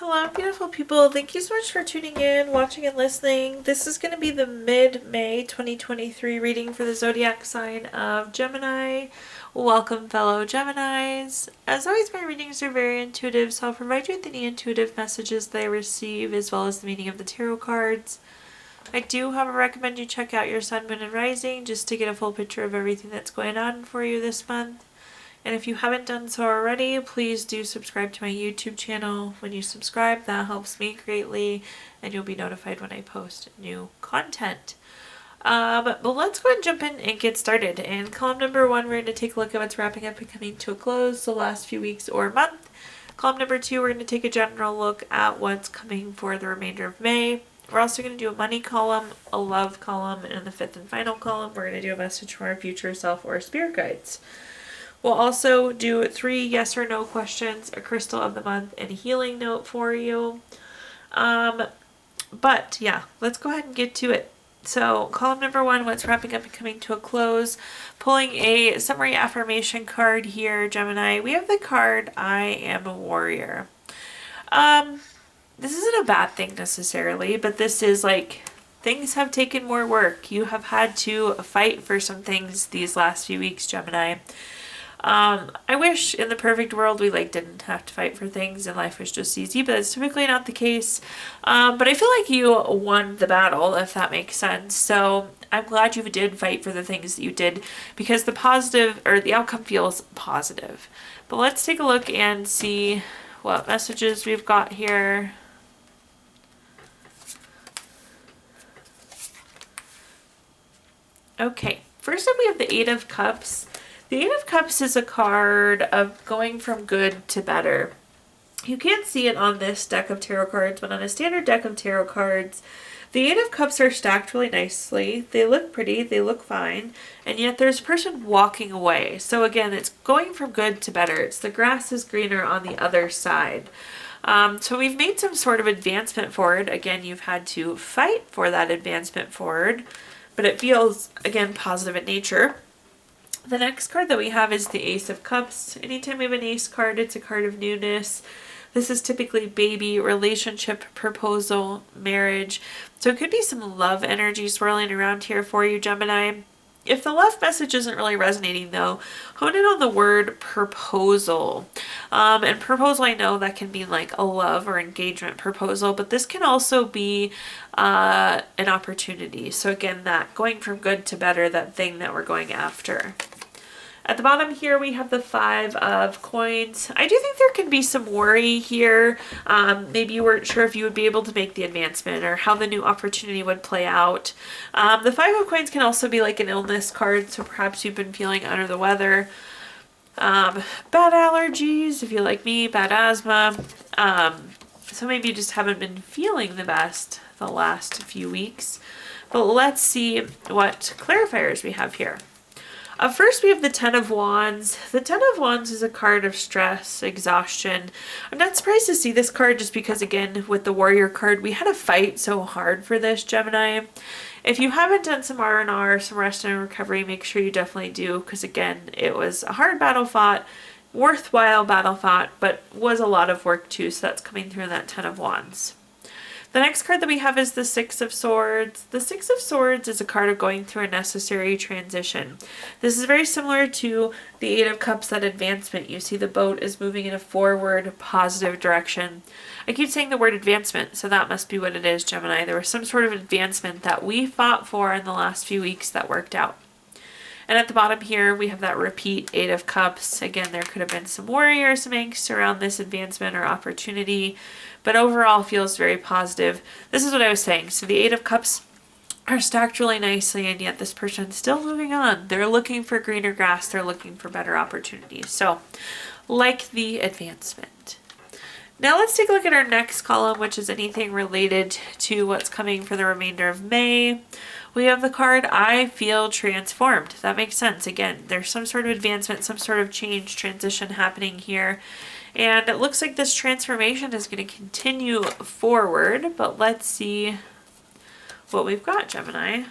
Hello, beautiful people. Thank you so much for tuning in, watching, and listening. This is going to be the mid-May 2023 reading for the zodiac sign of Gemini. Welcome, fellow Geminis. As always, my readings are very intuitive, so I'll provide you with any intuitive messages that I receive, as well as the meaning of the tarot cards. I do, however, recommend you check out your sun, moon, and rising just to get a full picture of everything that's going on for you this month. And if you haven't done so already, please do subscribe to my YouTube channel. When you subscribe, that helps me greatly, and you'll be notified when I post new content. But let's go ahead and jump in and get started. In column number 1, we're going to take a look at what's wrapping up and coming to a close the last few weeks or month. Column number 2, we're going to take a general look at what's coming for the remainder of May. We're also going to do a money column, a love column, and in the 5th and final column, we're going to do a message from our future self or spirit guides. We'll also do 3 yes or no questions, a crystal of the month, and a healing note for you. But yeah, let's go ahead and get to it. So column number 1, what's wrapping up and coming to a close. Pulling a summary affirmation card here, Gemini. We have the card, I am a warrior. This isn't a bad thing necessarily, but this is like, things have taken more work. You have had to fight for some things these last few weeks, Gemini. I wish in the perfect world we didn't have to fight for things and life was just easy, but that's typically not the case. But I feel like you won the battle, if that makes sense. So I'm glad you did fight for the things that you did, because the positive, or the outcome, feels positive. But let's take a look and see what messages we've got here. Okay, first up we have the 8 of Cups. The 8 of Cups is a card of going from good to better. You can't see it on this deck of tarot cards, but on a standard deck of tarot cards, the 8 of Cups are stacked really nicely. They look pretty, they look fine, and yet there's a person walking away. So again, it's going from good to better. It's the grass is greener on the other side. So we've made some sort of advancement forward. Again, you've had to fight for that advancement forward, but it feels, again, positive in nature. The next card that we have is the Ace of Cups. Anytime we have an Ace card, it's a card of newness. This is typically baby, relationship, proposal, marriage. So it could be some love energy swirling around here for you, Gemini. If the love message isn't really resonating though, hone in on the word proposal. And proposal, I know that can be like a love or engagement proposal, but this can also be an opportunity. So again, that going from good to better, that thing that we're going after. At the bottom here, we have the 5 of Coins. I do think there can be some worry here. Maybe you weren't sure if you would be able to make the advancement or how the new opportunity would play out. The 5 of Coins can also be like an illness card, so perhaps you've been feeling under the weather. Bad allergies, if you're like me, bad asthma. So maybe you just haven't been feeling the best the last few weeks. But let's see what clarifiers we have here. First, we have the 10 of Wands. The 10 of Wands is a card of stress, exhaustion. I'm not surprised to see this card just because, again, with the Warrior card, we had to fight so hard for this, Gemini. If you haven't done some R&R, some rest and recovery, make sure you definitely do, because, again, it was a hard battle fought, worthwhile battle fought, but was a lot of work too, so that's coming through in that 10 of Wands. The next card that we have is the 6 of Swords. The 6 of Swords is a card of going through a necessary transition. This is very similar to the 8 of Cups, that advancement. You see the boat is moving in a forward, positive direction. I keep saying the word advancement, so that must be what it is, Gemini. There was some sort of advancement that we fought for in the last few weeks that worked out. And at the bottom here, we have that repeat 8 of Cups. Again, there could have been some worry or some angst around this advancement or opportunity, but overall feels very positive. This is what I was saying. So the 8 of Cups are stacked really nicely, and yet this person's still moving on. They're looking for greener grass. They're looking for better opportunities. So like the advancement. Now let's take a look at our next column, which is anything related to what's coming for the remainder of May. We have the card, I feel transformed. That makes sense. Again, there's some sort of advancement, some sort of change, transition happening here. And it looks like this transformation is going to continue forward, but let's see what we've got, Gemini.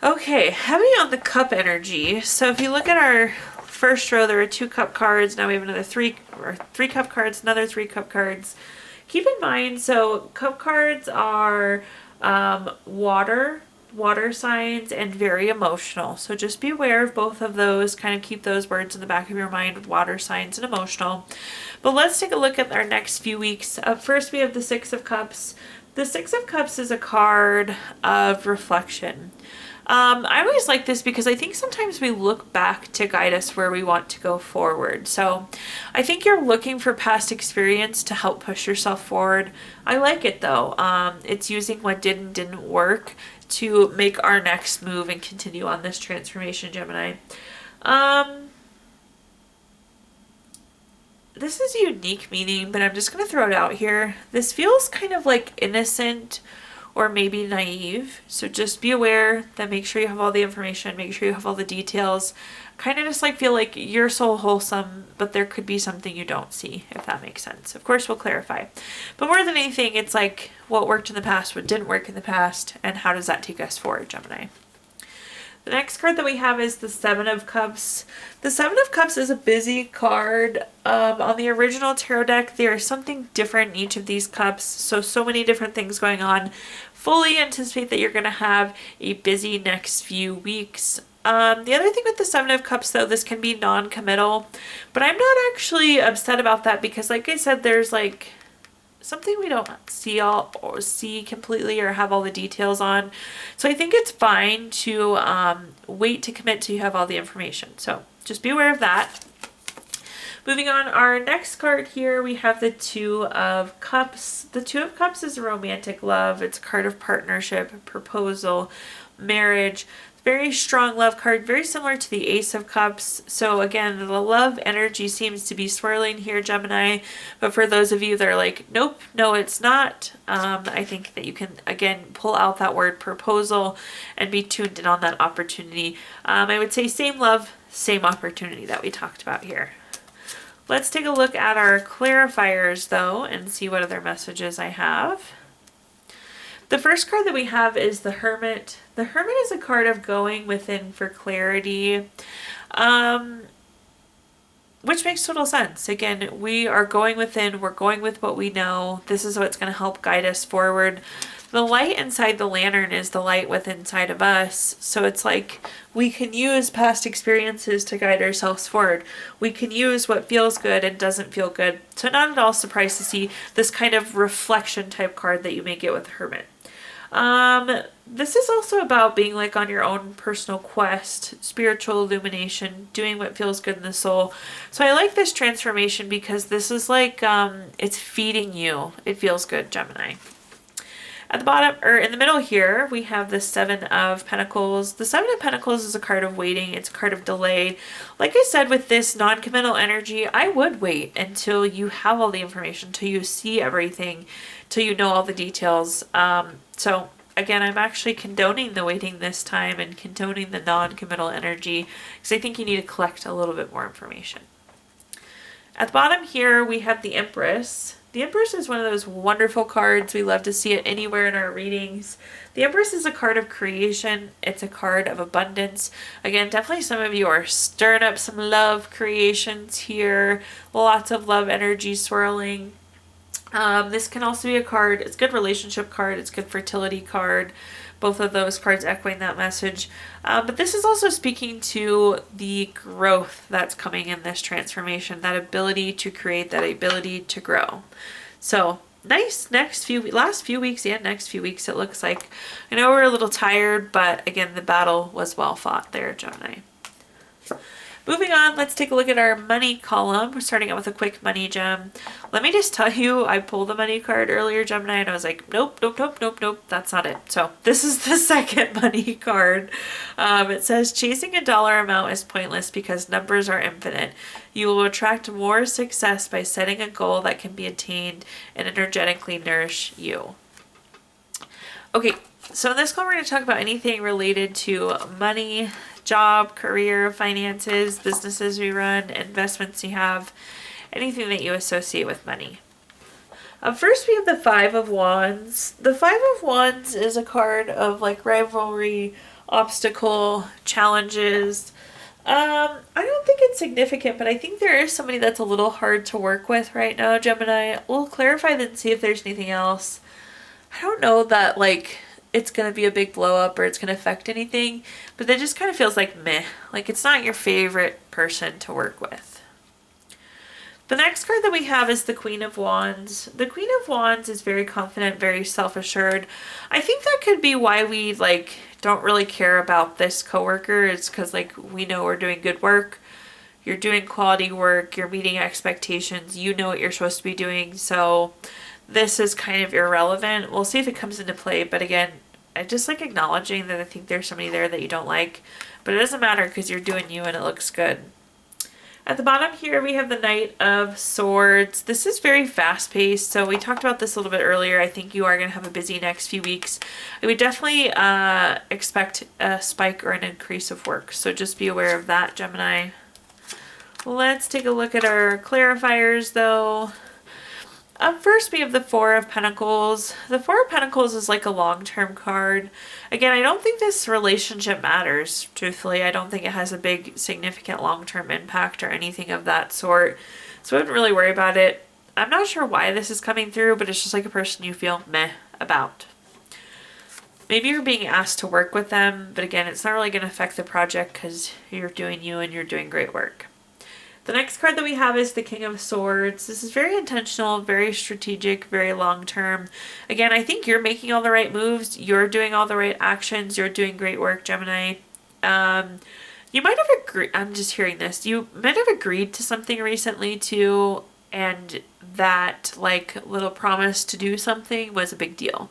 Okay, heavy on the cup energy. So if you look at our first row there were 2 cup cards. Now we have another 3 cup cards, another 3 cup cards. Keep in mind, so cup cards are water signs and very emotional. So just be aware of both of those. Kind of keep those words in the back of your mind, water signs and emotional. But let's take a look at our next few weeks. Up first, we have the 6 of Cups. The 6 of Cups is a card of reflection. I always like this because I think sometimes we look back to guide us where we want to go forward. So I think you're looking for past experience to help push yourself forward. I like it though. It's using what did and didn't work to make our next move and continue on this transformation, Gemini. This is a unique meaning, but I'm just going to throw it out here. This feels kind of like innocent or maybe naive. So just be aware that make sure you have all the information, make sure you have all the details. Kind of just like feel like you're so wholesome, but there could be something you don't see, if that makes sense. Of course, we'll clarify. But more than anything, it's like what worked in the past, what didn't work in the past, and how does that take us forward, Gemini? The next card that we have is the 7 of Cups. The 7 of Cups is a busy card. On the original tarot deck, there is something different in each of these cups. So many different things going on. Fully anticipate that you're going to have a busy next few weeks. The other thing with the 7 of Cups, though, this can be non-committal. But I'm not actually upset about that because, like I said, there's like something we don't see completely or have all the details on. So I think it's fine to wait to commit till you have all the information. So just be aware of that. Moving on, our next card here, we have the 2 of Cups. The 2 of Cups is romantic love. It's a card of partnership, proposal, marriage. Very strong love card, very similar to the Ace of Cups. So again, the love energy seems to be swirling here, Gemini. But for those of you that are like, nope, no, it's not. I think that you can, again, pull out that word proposal and be tuned in on that opportunity. I would say same love, same opportunity that we talked about here. Let's take a look at our clarifiers, though, and see what other messages I have. The first card that we have is the Hermit. The Hermit is a card of going within for clarity, which makes total sense. Again, we are going within, we're going with what we know. This is what's going to help guide us forward. The light inside the lantern is the light within inside of us. So it's like we can use past experiences to guide ourselves forward. We can use what feels good and doesn't feel good. So not at all surprised to see this kind of reflection type card that you may get with the Hermit. This is also about being like on your own personal quest, spiritual illumination, doing what feels good in the soul. So I like this transformation because this is like, it's feeding you. It feels good, Gemini. At the bottom, or in the middle here, we have the 7 of Pentacles. The 7 of Pentacles is a card of waiting. It's a card of delay. Like I said, with this non-committal energy, I would wait until you have all the information, till you see everything, till you know all the details. So again, I'm actually condoning the waiting this time and condoning the non-committal energy because I think you need to collect a little bit more information. At the bottom here, we have the Empress. The Empress is one of those wonderful cards. We love to see it anywhere in our readings. The Empress is a card of creation. It's a card of abundance. Again, definitely some of you are stirring up some love creations here. Lots of love energy swirling. This can also be a card. It's a good relationship card. It's a good fertility card. Both of those cards echoing that message. But this is also speaking to the growth that's coming in this transformation, that ability to create, that ability to grow. So nice last few weeks and next few weeks it looks like. I know we're a little tired, but again, the battle was well fought there, Gemini. Moving on, let's take a look at our money column. We're starting out with a quick money gem. Let me just tell you, I pulled the money card earlier, Gemini, and I was like, nope, that's not it. So this is the second money card. It says, chasing a dollar amount is pointless because numbers are infinite. You will attract more success by setting a goal that can be attained and energetically nourish you. Okay, so in this one, we're going to talk about anything related to money, job, career, finances, businesses we run, investments you have, anything that you associate with money. First, we have the 5 of Wands. The 5 of Wands is a card of like rivalry, obstacle, challenges. I don't think it's significant, but I think there is somebody that's a little hard to work with right now, Gemini. We'll clarify that and see if there's anything else. I don't know that, like, it's going to be a big blow up or it's going to affect anything, but that just kind of feels like meh. Like, it's not your favorite person to work with. The next card that we have is the Queen of Wands. The Queen of Wands is very confident, very self-assured. I think that could be why we, like, don't really care about this coworker. It's because, like, we know we're doing good work. You're doing quality work. You're meeting expectations. You know what you're supposed to be doing. So this is kind of irrelevant. We'll see if it comes into play. But again, I just like acknowledging that I think there's somebody there that you don't like. But it doesn't matter because you're doing you and it looks good. At the bottom here, we have the Knight of Swords. This is very fast-paced, so we talked about this a little bit earlier. I think you are going to have a busy next few weeks. I would definitely expect a spike or an increase of work, so just be aware of that, Gemini. Let's take a look at our clarifiers, though. Up first, we have the Four of Pentacles. The Four of Pentacles is like a long-term card. Again, I don't think this relationship matters, truthfully. I don't think it has a big, significant long-term impact or anything of that sort. So I wouldn't really worry about it. I'm not sure why this is coming through, but it's just like a person you feel meh about. Maybe you're being asked to work with them, but again, it's not really going to affect the project because you're doing you and you're doing great work. The next card that we have is the King of Swords. This is very intentional, very strategic, very long-term. Again, I think you're making all the right moves. You're doing all the right actions. You're doing great work, Gemini. You might have agreed, I'm just hearing this, you might have agreed to something recently too, and that like little promise to do something was a big deal.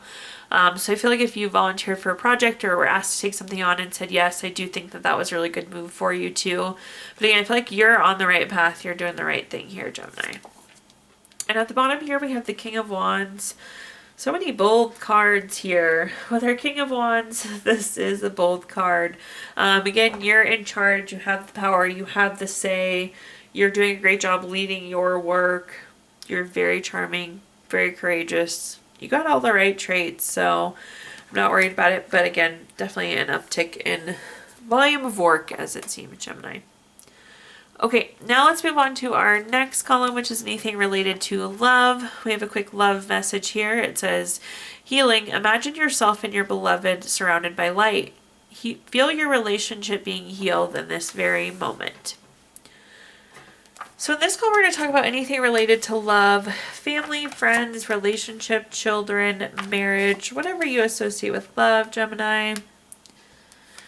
So I feel like if you volunteered for a project or were asked to take something on and said yes, I do think that that was a really good move for you too. But again, I feel like you're on the right path. You're doing the right thing here, Gemini. And at the bottom here, we have the King of Wands. So many bold cards here. With our King of Wands, this is a bold card. Again, you're in charge. You have the power. You have the say. You're doing a great job leading your work. You're very charming, very courageous. You got all the right traits, so I'm not worried about it. But again, definitely an uptick in volume of work as it seems, Gemini. Okay, now let's move on to our next column, which is anything related to love. We have a quick love message here. It says, healing. Imagine yourself and your beloved surrounded by light. Feel your relationship being healed in this very moment. So in this call, we're going to talk about anything related to love, family, friends, relationship, children, marriage, whatever you associate with love, Gemini.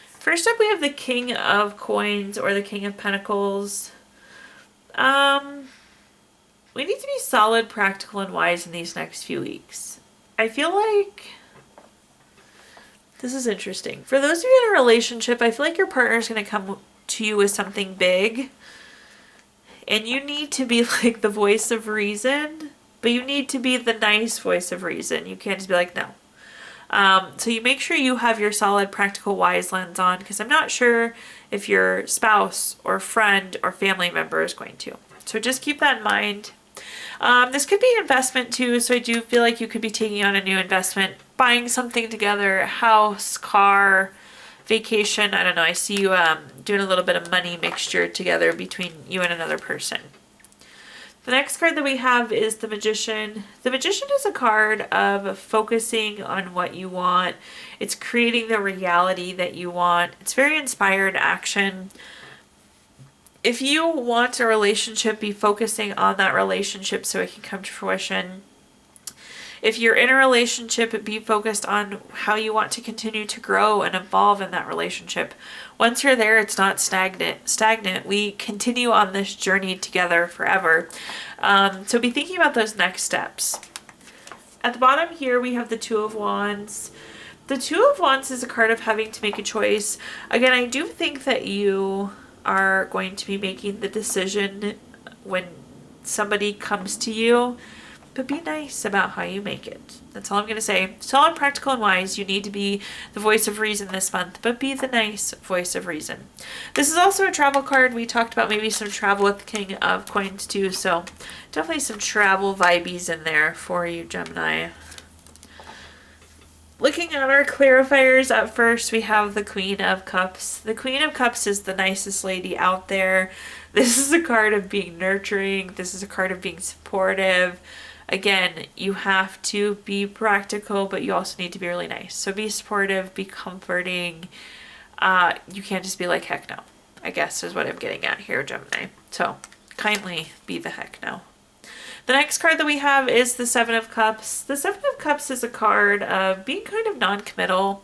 First up, we have the King of Coins or the King of Pentacles. We need to be solid, practical, and wise in these next few weeks. I feel like this is interesting. For those of you in a relationship, I feel like your partner is going to come to you with something big. And you need to be like the voice of reason, but you need to be the nice voice of reason. You can't just be like, no. So you make sure you have your solid, practical, wise lens on, because I'm not sure if your spouse or friend or family member is going to. So just keep that in mind. This could be investment too, so I do feel like you could be taking on a new investment, buying something together, a house, car, vacation. I don't know. I see you doing a little bit of money mixture together between you and another person. The next card that we have is the Magician. The Magician is a card of focusing on what you want. It's creating the reality that you want. It's very inspired action. If you want a relationship, be focusing on that relationship so it can come to fruition. If you're in a relationship, be focused on how you want to continue to grow and evolve in that relationship. Once you're there, it's not stagnant. We continue on this journey together forever. So be thinking about those next steps. At the bottom here, we have the Two of Wands. The Two of Wands is a card of having to make a choice. Again, I do think that you are going to be making the decision when somebody comes to you. But be nice about how you make it. That's all I'm going to say. Solid, practical, and wise. You need to be the voice of reason this month, but be the nice voice of reason. This is also a travel card. We talked about maybe some travel with the King of Coins too, so definitely some travel vibes in there for you, Gemini. looking at our clarifiers, at first we have the Queen of Cups. The Queen of Cups is the nicest lady out there. This is a card of being nurturing. This is a card of being supportive. Again, you have to be practical, but you also need to be really nice. So be supportive, be comforting. You can't just be like, heck no, I guess is what I'm getting at here, Gemini. So kindly be the heck no. The next card that we have is the Seven of Cups. The Seven of Cups is a card of being kind of non-committal.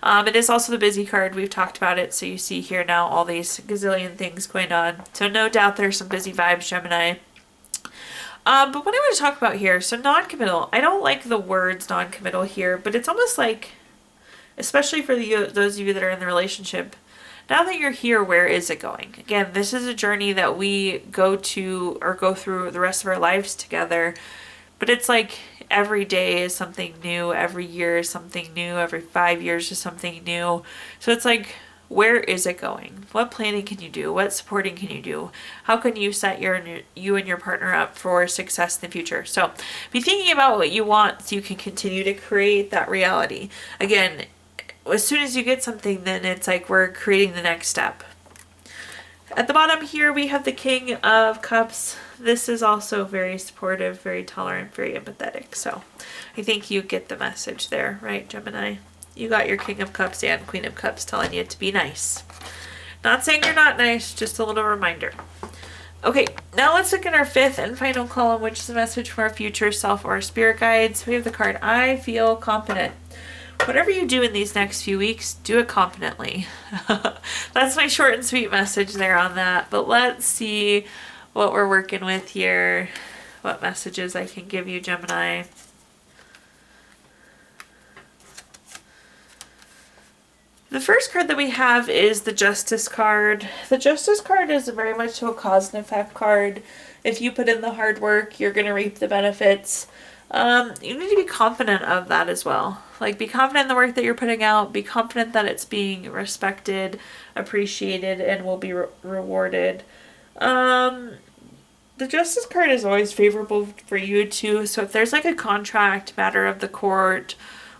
It is also the busy card. We've talked about it. So you see here now all these gazillion things going on. So no doubt there's some busy vibes, Gemini. But what I want to talk about here, so non-committal. I don't like the words non-committal here, but it's almost like, especially for those of you that are in the relationship, now that you're here, where is it going? Again, this is a journey that we go to or go through the rest of our lives together. But it's like every day is something new. Every year is something new. Every 5 years is something new. So it's like, where is it going? What planning can you do? What supporting can you do? How can you set you and your partner up for success in the future? So be thinking about what you want so you can continue to create that reality. Again, as soon as you get something, then it's like we're creating the next step. At the bottom here, we have the King of Cups. This is also very supportive, very tolerant, very empathetic. So I think you get the message there, right, Gemini? You got your King of Cups and Queen of Cups telling you to be nice. Not saying you're not nice, just a little reminder. Okay, now let's look at our fifth and final column, which is a message for our future self or spirit guides. We have the card, I feel confident. Whatever you do in these next few weeks, do it confidently. That's my short and sweet message there on that. But let's see what we're working with here. What messages I can give you, Gemini. The first card that we have is the Justice card. The Justice card is very much a cause and effect card. If you put in the hard work, you're going to reap the benefits. You need to be confident of that as well. Like, be confident in the work that you're putting out. Be confident that it's being respected, appreciated, and will be rewarded. The Justice card is always favorable for you too. So if there's like a contract, matter of the court,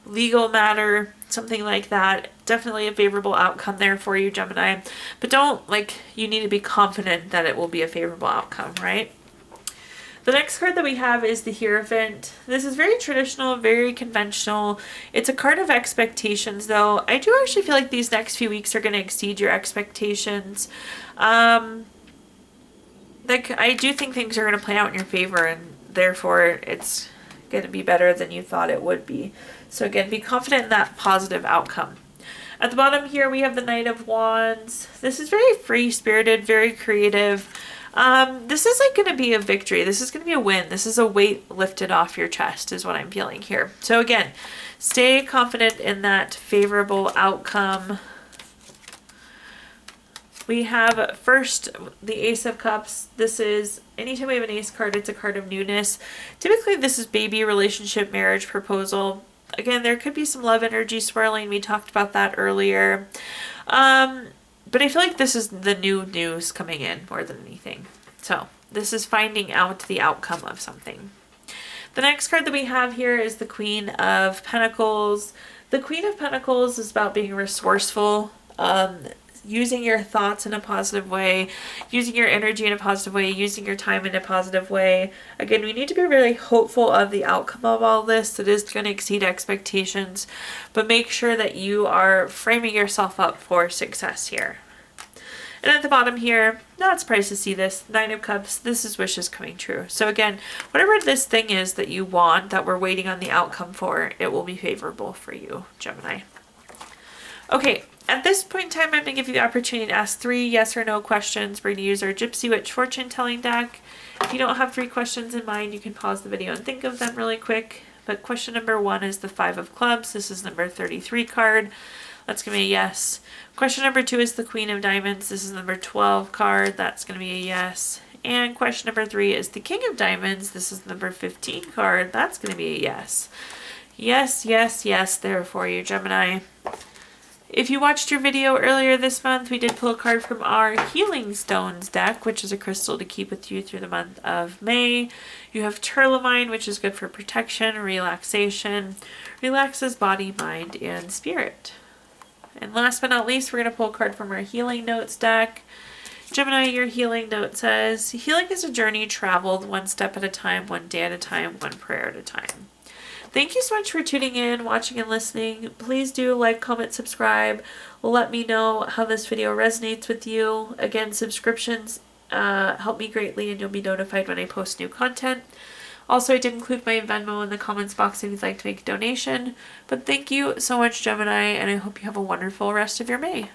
legal matter, something like that, definitely a favorable outcome there for you, Gemini. But you need to be confident that it will be a favorable outcome, right? The next card that we have is the Hierophant. This is very traditional, very conventional. It's a card of expectations, though. I do actually feel like these next few weeks are going to exceed your expectations. I do think things are going to play out in your favor, and therefore it's going to be better than you thought it would be. So again, be confident in that positive outcome. At the bottom here, we have the Knight of Wands. This is very free-spirited, very creative. This is going to be a victory. This is going to be a win. This is a weight lifted off your chest is what I'm feeling here. So again, stay confident in that favorable outcome. We have first the Ace of Cups. This is, anytime we have an Ace card, it's a card of newness. Typically this is baby, relationship, marriage, proposal. Again, there could be some love energy swirling. We talked about that earlier. But I feel like this is the new news coming in more than anything. So this is finding out the outcome of something. The next card that we have here is the Queen of Pentacles. The Queen of Pentacles is about being resourceful, using your thoughts in a positive way, using your energy in a positive way, using your time in a positive way. Again, we need to be really hopeful of the outcome of all this. It is going to exceed expectations, but make sure that you are framing yourself up for success here. And at the bottom here, not surprised to see this, Nine of Cups. This is wishes coming true. So again, whatever this thing is that you want, that we're waiting on the outcome for, it will be favorable for you, Gemini. Okay, at this point in time, I'm going to give you the opportunity to ask 3 yes or no questions. We're going to use our Gypsy Witch fortune telling deck. If you don't have 3 questions in mind, you can pause the video and think of them really quick. But question number 1 is the 5 of Clubs. This is number 33 card. That's going to be a yes. Question number 2 is the Queen of Diamonds. This is number 12 card. That's going to be a yes. And question number 3 is the King of Diamonds. This is number 15 card. That's going to be a yes. Yes, yes, yes there for you, Gemini. If you watched your video earlier this month, we did pull a card from our Healing Stones deck, which is a crystal to keep with you through the month of May. You have Turlamine, which is good for protection, relaxation, relaxes body, mind, and spirit. And last but not least, we're going to pull a card from our Healing Notes deck. Gemini, your healing note says, healing is a journey traveled one step at a time, one day at a time, one prayer at a time. Thank you so much for tuning in, watching, and listening. Please do like, comment, subscribe. Let me know how this video resonates with you. Again, subscriptions help me greatly, and you'll be notified when I post new content. Also, I did include my Venmo in the comments box if you'd like to make a donation. But thank you so much, Gemini, and I hope you have a wonderful rest of your May.